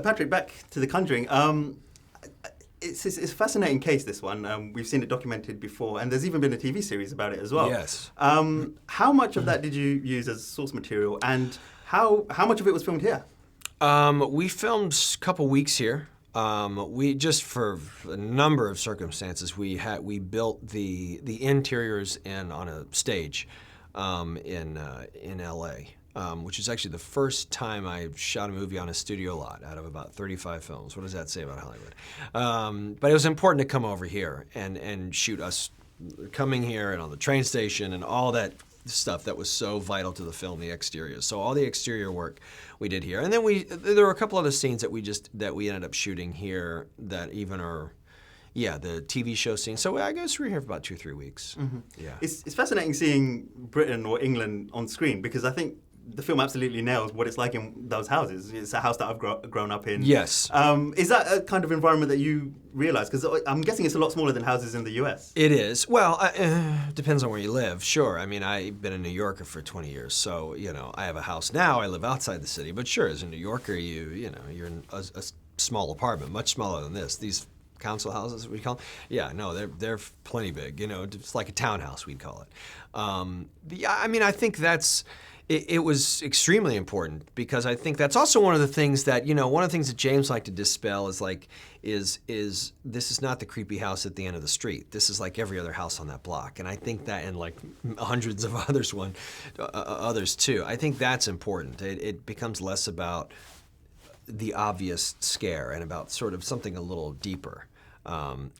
Patrick, back to The Conjuring. It's a fascinating case, this one. We've seen it documented before, and there's even been a TV series about it as well. Yes. How much of that did you use as source material, and how much of it was filmed here? We filmed a couple weeks here. We just for a number of circumstances we built the interiors on a stage in L.A. Which is actually the first time I shot a movie on a studio lot out of about 35 films. What does that say about Hollywood? But it was important to come over here and shoot us coming here and on the train station and all that stuff that was so vital to the film, the exteriors. So all the exterior work we did here. And then there were a couple other scenes that we ended up shooting here that even are, the TV show scene. So I guess we were here for about 2-3 weeks. Mm-hmm. Yeah. It's fascinating seeing Britain or England on screen, because I think the film absolutely nails what it's like in those houses. It's a house that I've grown up in. Yes. Is that a kind of environment that you realise? Because I'm guessing it's a lot smaller than houses in the US. It is. Well, depends on where you live. Sure. I mean, I've been a New Yorker for 20 years, so I have a house now. I live outside the city, but sure, as a New Yorker, you're in a small apartment, much smaller than this. These council houses, we call them. Yeah, no, they're plenty big. It's like a townhouse, we'd call it. I think that's. It was extremely important, because I think that's also one of the things that, one of the things that James liked to dispel is this is not the creepy house at the end of the street. This is like every other house on that block. And I think that, and like hundreds of others too, I think that's important. It becomes less about the obvious scare and about sort of something a little deeper.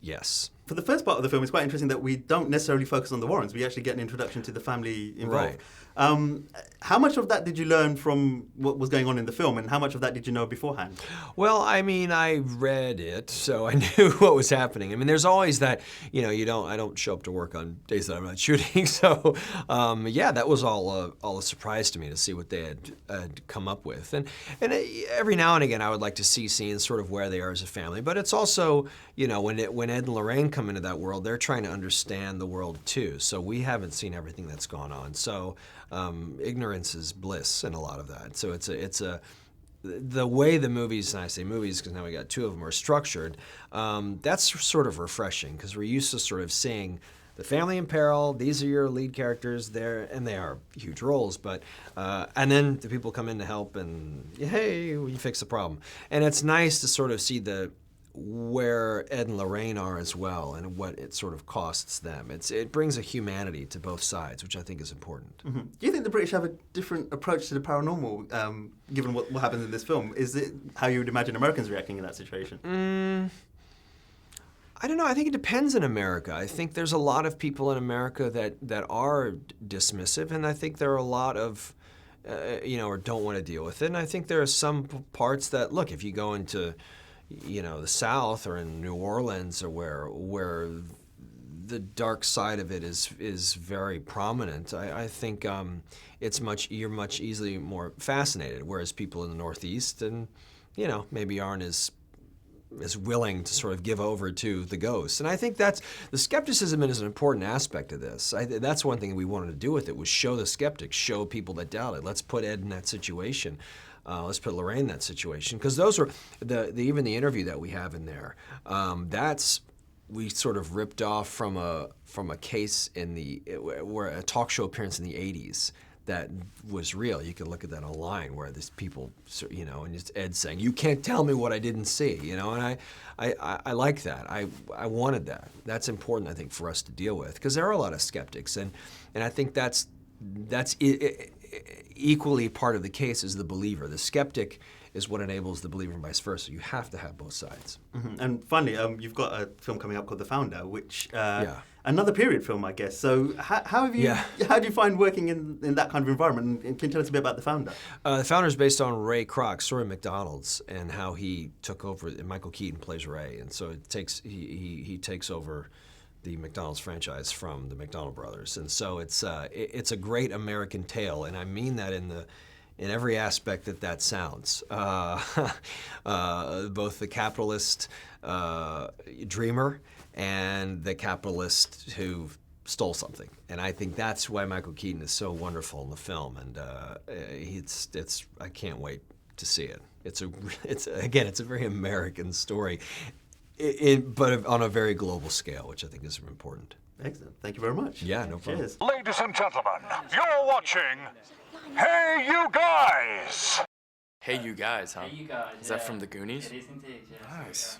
Yes. For the first part of the film, it's quite interesting that we don't necessarily focus on the Warrens. We actually get an introduction to the family involved. Right. How much of that did you learn from what was going on in the film, and how much of that did you know beforehand? Well, I mean, I read it, so I knew what was happening. I mean, there's always that, I don't show up to work on days that I'm not shooting. So, that was all a surprise to me, to see what they had come up with. And every now and again, I would like to see scenes sort of where they are as a family. But it's also, when Ed and Lorraine come into that world, they're trying to understand the world too. So we haven't seen everything that's gone on. So ignorance is bliss in a lot of that. So the way the movies, and I say movies because now we got two of them, are structured, that's sort of refreshing, because we're used to sort of seeing the family in peril, these are your lead characters there, and they are huge roles, but, and then the people come in to help and, hey, we fix the problem. And it's nice to sort of see where Ed and Lorraine are as well, and what it sort of costs them. It brings a humanity to both sides, which I think is important. Mm-hmm. Do you think the British have a different approach to the paranormal, given what happens in this film? Is it how you would imagine Americans reacting in that situation? I don't know. I think it depends in America. I think there's a lot of people in America that are dismissive, and I think there are a lot of, or don't want to deal with it. And I think there are some parts that, look, if you go into the South or in New Orleans, or where the dark side of it is very prominent, I think you're much easily more fascinated. Whereas people in the Northeast and maybe aren't as willing to sort of give over to the ghosts. And I think that's the skepticism is an important aspect of this. That's one thing we wanted to do with it, was show the skeptics, show people that doubted. Let's put Ed in that situation. Let's put Lorraine in that situation, because those were even the interview that we have in there. We sort of ripped off from a case where a talk show appearance in the '80s that was real. You can look at that online, where there's people, and it's Ed saying, "You can't tell me what I didn't see," And I like that. I wanted that. That's important, I think, for us to deal with, because there are a lot of skeptics, and I think that's equally part of the case is the believer. The skeptic is what enables the believer, and vice versa. You have to have both sides. Mm-hmm. And finally, you've got a film coming up called The Founder, which another period film, I guess. So how do you find working in that kind of environment? And can you tell us a bit about The Founder? The Founder is based on Ray Kroc's story of McDonald's and how he took over. And Michael Keaton plays Ray, and so he takes over the McDonald's franchise from the McDonald brothers. And so it's a great American tale, and I mean that in every aspect that sounds. Both the capitalist dreamer and the capitalist who stole something. And I think that's why Michael Keaton is so wonderful in the film, and I can't wait to see it. it's a very American story, but on a very global scale, which I think is important. Excellent. Thank you very much. Yeah, no problem. Cheers. Ladies and gentlemen, you're watching Hey You Guys! Hey You Guys, huh? Hey, you guys. Is that from the Goonies? It is indeed, yes. Nice.